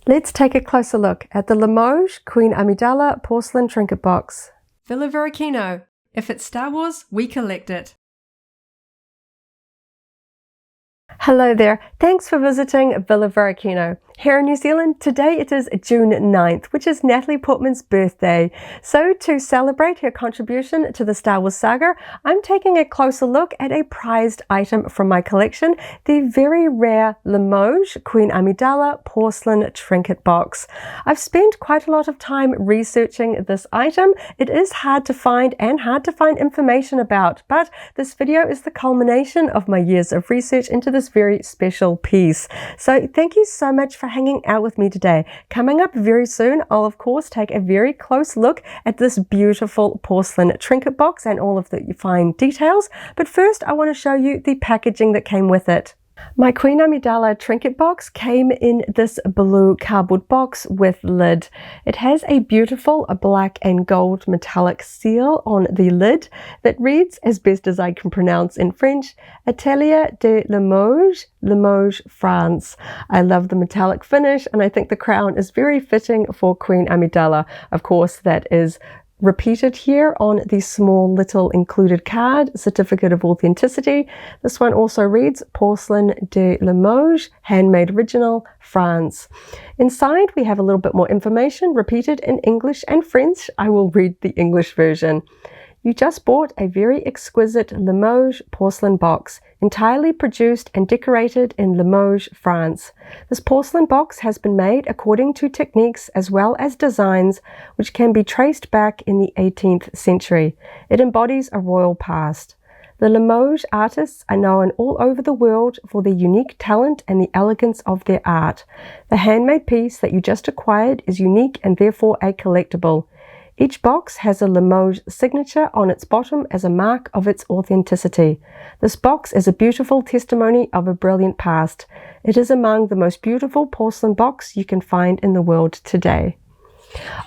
Let's take a closer look at the Limoges Queen Amidala Porcelain Trinket Box. Villa Varykino. If it's Star Wars, we collect it. Hello there, thanks for visiting Villa Varykino. Here in New Zealand, today it is June 9th, which is Natalie Portman's birthday. So to celebrate her contribution to the Star Wars Saga, I'm taking a closer look at a prized item from my collection, the very rare Limoges Queen Amidala Porcelain Trinket Box. I've spent quite a lot of time researching this item. It is hard to find information about, but this video is the culmination of my years of research into this very special piece. So thank you so much for hanging out with me today. Coming up very soon, I'll of course take a very close look at this beautiful porcelain trinket box and all of the fine details. But first, I want to show you the packaging that came with it. My Queen Amidala trinket box came in this blue cardboard box with lid. It has a beautiful black and gold metallic seal on the lid that reads, as best as I can pronounce in French, Atelier de Limoges, Limoges, France. I love the metallic finish and I think the crown is very fitting for Queen Amidala. Of course, that is repeated here on the small little included card, certificate of authenticity. This one also reads Porcelain de Limoges, handmade original, France. Inside we have a little bit more information repeated in English and French. I will read the English version. You just bought a very exquisite Limoges porcelain box, entirely produced and decorated in Limoges, France. This porcelain box has been made according to techniques as well as designs which can be traced back in the 18th century. It embodies a royal past. The Limoges artists are known all over the world for their unique talent and the elegance of their art. The handmade piece that you just acquired is unique and therefore a collectible. Each box has a Limoges signature on its bottom as a mark of its authenticity. This box is a beautiful testimony of a brilliant past. It is among the most beautiful porcelain box you can find in the world today.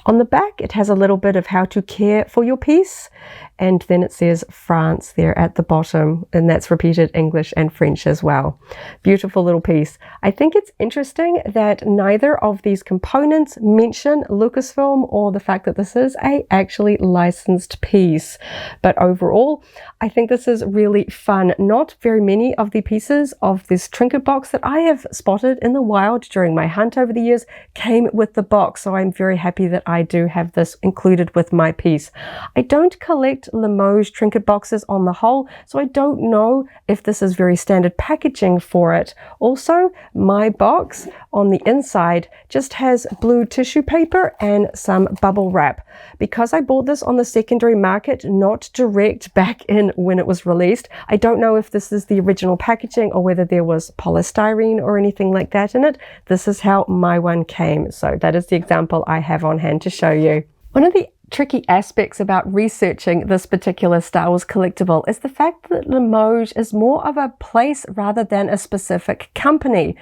On the back, it has a little bit of how to care for your piece, and then it says France there at the bottom, and that's repeated English and French as well. Beautiful little piece. I think it's interesting that neither of these components mention Lucasfilm or the fact that this is a actually licensed piece. But overall, I think this is really fun. Not very many of the pieces of this trinket box that I have spotted in the wild during my hunt over the years came with the box, so I'm very happy that I do have this included with my piece. I don't collect Limoges trinket boxes on the whole, so I don't know if this is very standard packaging for it. Also, my box on the inside just has blue tissue paper and some bubble wrap. Because I bought this on the secondary market, not direct back in when it was released, I don't know if this is the original packaging or whether there was polystyrene or anything like that in it. This is how my one came, so that is the example I have on hand to show you. One of the tricky aspects about researching this particular Star Wars collectible is the fact that Limoges is more of a place rather than a specific company.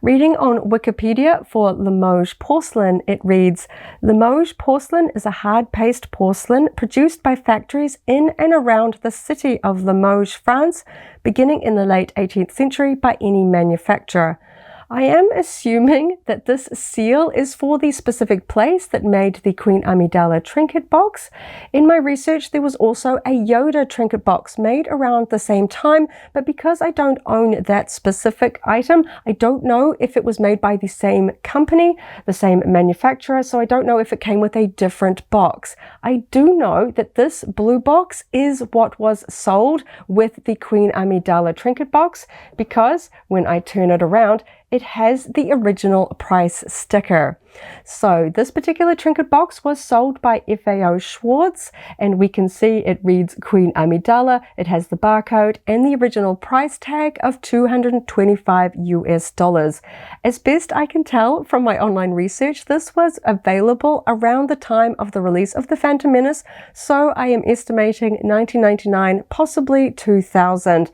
Reading on Wikipedia for Limoges porcelain, it reads, Limoges porcelain is a hard-paste porcelain produced by factories in and around the city of Limoges, France, beginning in the late 18th century by any manufacturer. I am assuming that this seal is for the specific place that made the Queen Amidala trinket box. In my research, there was also a Yoda trinket box made around the same time, but because I don't own that specific item, I don't know if it was made by the same company, the same manufacturer, so I don't know if it came with a different box. I do know that this blue box is what was sold with the Queen Amidala trinket box, because when I turn it around, it has the original price sticker. So this particular trinket box was sold by FAO Schwarz, and we can see it reads Queen Amidala. It has the barcode and the original price tag of $225 US. As best I can tell from my online research, this was available around the time of the release of the Phantom Menace, so I am estimating 1999, possibly 2000.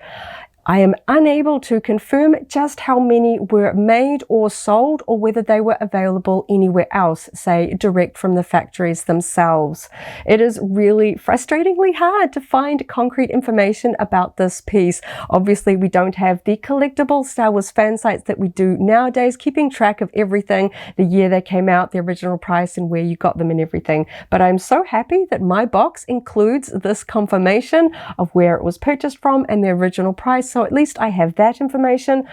I am unable to confirm just how many were made or sold or whether they were available anywhere else, say direct from the factories themselves. It is really frustratingly hard to find concrete information about this piece. Obviously, we don't have the collectible Star Wars fan sites that we do nowadays, keeping track of everything, the year they came out, the original price, and where you got them and everything. But I'm so happy that my box includes this confirmation of where it was purchased from and the original price. So at least I have that information,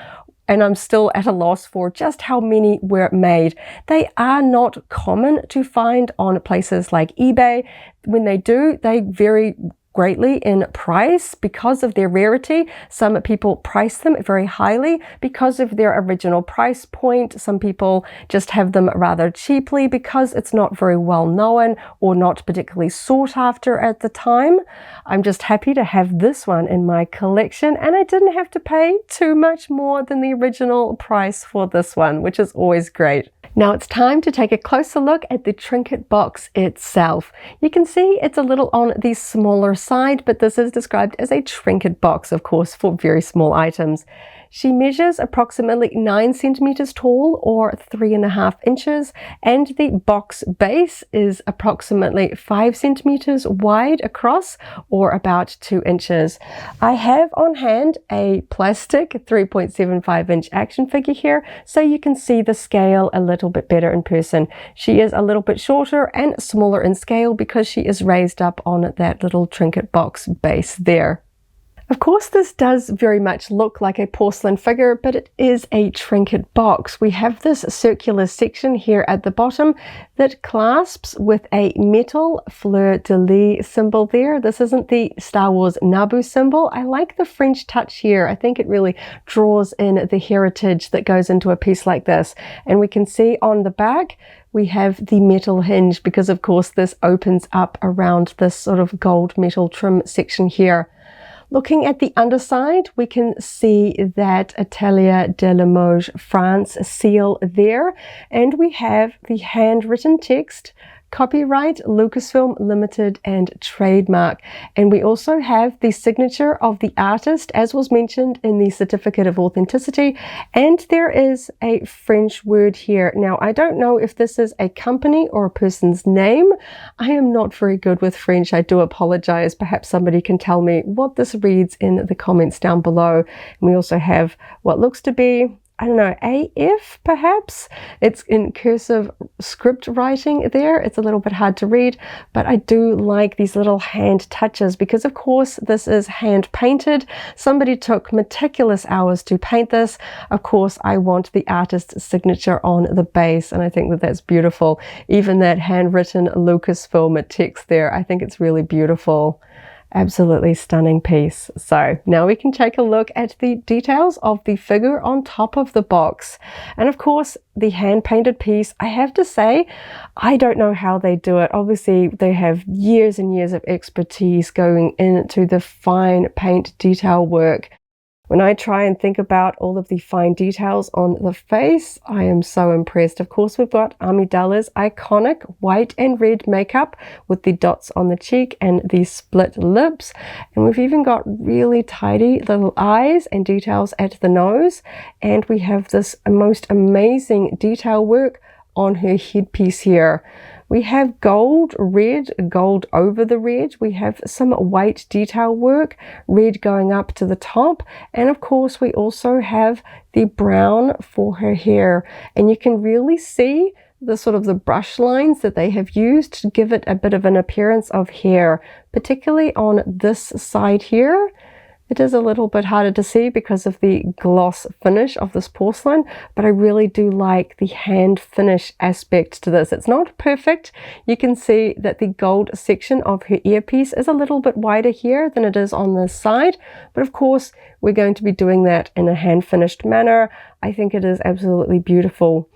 and I'm still at a loss for just how many were made. They are not common to find on places like eBay. When they do, they vary greatly in price because of their rarity. Some people price them very highly because of their original price point. Some people just have them rather cheaply because it's not very well known or not particularly sought after at the time. I'm just happy to have this one in my collection, and I didn't have to pay too much more than the original price for this one, which is always great. Now it's time to take a closer look at the trinket box itself. You can see it's a little on the smaller side, but this is described as a trinket box, of course, for very small items. She measures approximately 9 centimeters tall or 3.5 inches, and the box base is approximately 5 centimeters wide across or about 2 inches. I have on hand a plastic 3.75-inch action figure here, so you can see the scale a little bit better in person. She is a little bit shorter and smaller in scale because she is raised up on that little trinket box base there. Of course, this does very much look like a porcelain figure, but it is a trinket box. We have this circular section here at the bottom that clasps with a metal fleur-de-lis symbol there. This isn't the Star Wars Naboo symbol. I like the French touch here. I think it really draws in the heritage that goes into a piece like this. And we can see on the back, we have the metal hinge because, of course, this opens up around this sort of gold metal trim section here. Looking at the underside, we can see that Atelier de Limoges, France seal there, and we have the handwritten text, copyright Lucasfilm Limited and trademark. And we also have the signature of the artist, as was mentioned in the certificate of authenticity, and there is a French word here. Now, I don't know if this is a company or a person's name. I am not very good with French. I do apologize. Perhaps somebody can tell me what this reads in the comments down below. And we also have what looks to be, I don't know, AF perhaps? It's in cursive script writing there. It's a little bit hard to read, but I do like these little hand touches because, of course, this is hand painted. Somebody took meticulous hours to paint this. Of course, I want the artist's signature on the base, and I think that that's beautiful. Even that handwritten Lucasfilm text there, I think it's really beautiful. Absolutely stunning piece. So now we can take a look at the details of the figure on top of the box. And of course, the hand-painted piece, I have to say, I don't know how they do it. Obviously, they have years and years of expertise going into the fine paint detail work. When I try and think about all of the fine details on the face, I am so impressed. Of course, we've got Amidala's iconic white and red makeup with the dots on the cheek and the split lips. And we've even got really tidy little eyes and details at the nose. And we have this most amazing detail work on her headpiece here. We have gold, red, gold over the red. We have some white detail work, red going up to the top. And of course, we also have the brown for her hair. And you can really see the sort of the brush lines that they have used to give it a bit of an appearance of hair, particularly on this side here. It is a little bit harder to see because of the gloss finish of this porcelain, but I really do like the hand finish aspect to this. It's not perfect. You can see that the gold section of her earpiece is a little bit wider here than it is on this side, but of course we're going to be doing that in a hand finished manner. I think it is absolutely beautiful.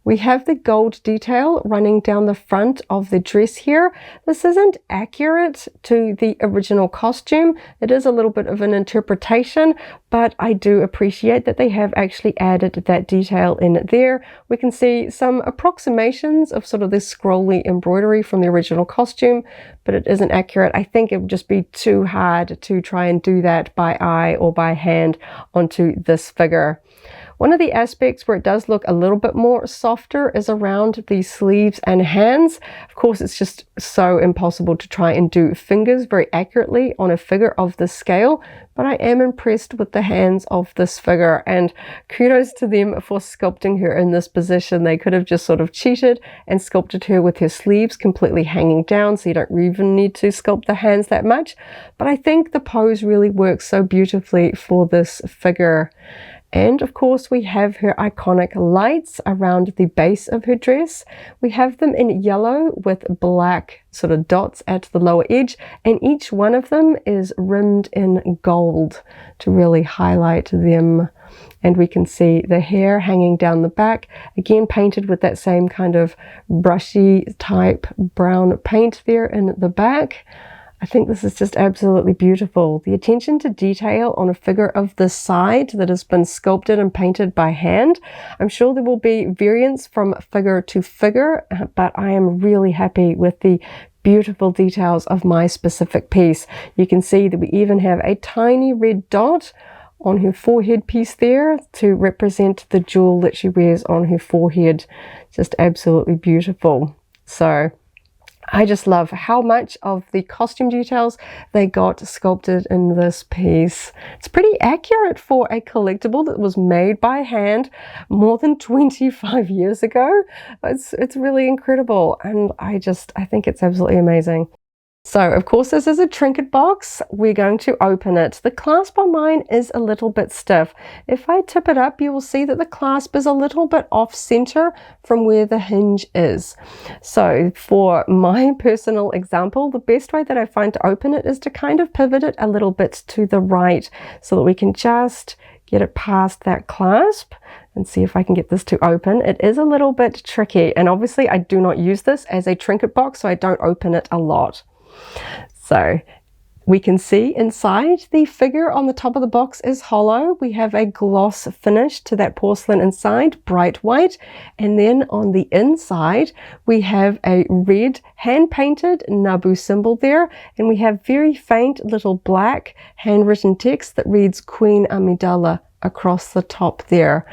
We have the gold detail running down the front of the dress here. This isn't accurate to the original costume. It is a little bit of an interpretation, but I do appreciate that they have actually added that detail in there. We can see some approximations of sort of this scrolly embroidery from the original costume, but it isn't accurate. I think it would just be too hard to try and do that by eye or by hand onto this figure. One of the aspects where it does look a little bit more softer is around the sleeves and hands. Of course, it's just so impossible to try and do fingers very accurately on a figure of this scale, but I am impressed with the hands of this figure, and kudos to them for sculpting her in this position. They could have just sort of cheated and sculpted her with her sleeves completely hanging down, so you don't even need to sculpt the hands that much, but I think the pose really works so beautifully for this figure. And of course we have her iconic lights around the base of her dress. We have them in yellow with black sort of dots at the lower edge, and each one of them is rimmed in gold to really highlight them. And we can see the hair hanging down the back, again painted with that same kind of brushy type brown paint there in the back. I think this is just absolutely beautiful. The attention to detail on a figure of this side that has been sculpted and painted by hand. I'm sure there will be variants from figure to figure, but I am really happy with the beautiful details of my specific piece. You can see that we even have a tiny red dot on her forehead piece there to represent the jewel that she wears on her forehead. Just absolutely beautiful. So I just love how much of the costume details they got sculpted in this piece. It's pretty accurate for a collectible that was made by hand more than 25 years ago. It's really incredible, and I think it's absolutely amazing. So, of course, this is a trinket box. We're going to open it. The clasp on mine is a little bit stiff. If I tip it up, you will see that the clasp is a little bit off center from where the hinge is. So, for my personal example, the best way that I find to open it is to kind of pivot it a little bit to the right so that we can just get it past that clasp and see if I can get this to open. It is a little bit tricky, and obviously I do not use this as a trinket box, so I don't open it a lot. So we can see inside the figure on the top of the box is hollow. We have a gloss finish to that porcelain inside, bright white, and then on the inside we have a red hand-painted Naboo symbol there, and we have very faint little black handwritten text that reads Queen Amidala across the top there.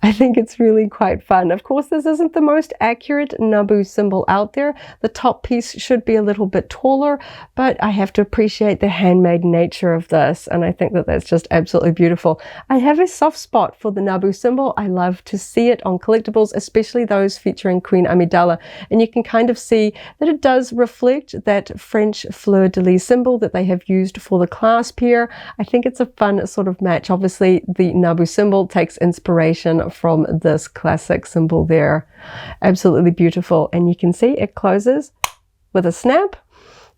I think it's really quite fun. Of course, this isn't the most accurate Naboo symbol out there. The top piece should be a little bit taller, but I have to appreciate the handmade nature of this, and I think that that's just absolutely beautiful. I have a soft spot for the Naboo symbol. I love to see it on collectibles, especially those featuring Queen Amidala, and you can kind of see that it does reflect that French fleur-de-lis symbol that they have used for the clasp here. I think it's a fun sort of match. Obviously, the Naboo symbol takes inspiration from this classic symbol there. Absolutely beautiful, and you can see it closes with a snap.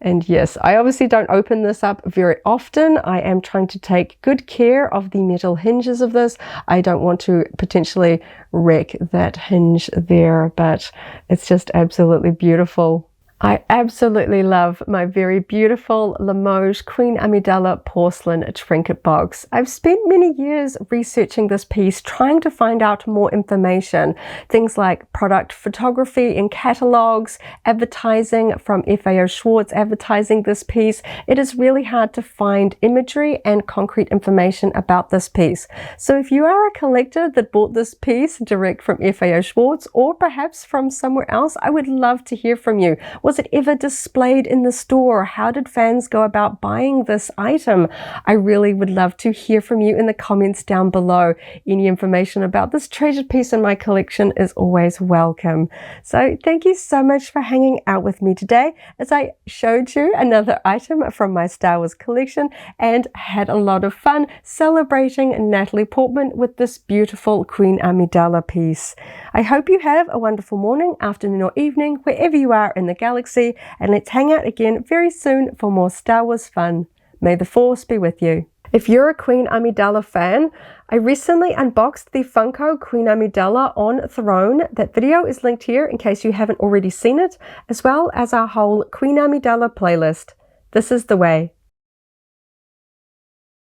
And yes, I obviously don't open this up very often. I am trying to take good care of the metal hinges of this. I don't want to potentially wreck that hinge there, but it's just absolutely beautiful. I absolutely love my very beautiful Limoges Queen Amidala Porcelain Trinket box. I've spent many years researching this piece, trying to find out more information. Things like product photography in catalogs, advertising from FAO Schwarz advertising this piece. It is really hard to find imagery and concrete information about this piece. So if you are a collector that bought this piece direct from FAO Schwarz or perhaps from somewhere else, I would love to hear from you. Was it ever displayed in the store? How did fans go about buying this item? I really would love to hear from you in the comments down below. Any information about this treasured piece in my collection is always welcome. So thank you so much for hanging out with me today as I showed you another item from my Star Wars collection and had a lot of fun celebrating Natalie Portman with this beautiful Queen Amidala piece. I hope you have a wonderful morning, afternoon or evening wherever you are in the galaxy, and let's hang out again very soon for more Star Wars fun. May the Force be with you. If you're a Queen Amidala fan, I recently unboxed the Funko Queen Amidala on Throne. That video is linked here in case you haven't already seen it, as well as our whole Queen Amidala playlist. This is the way.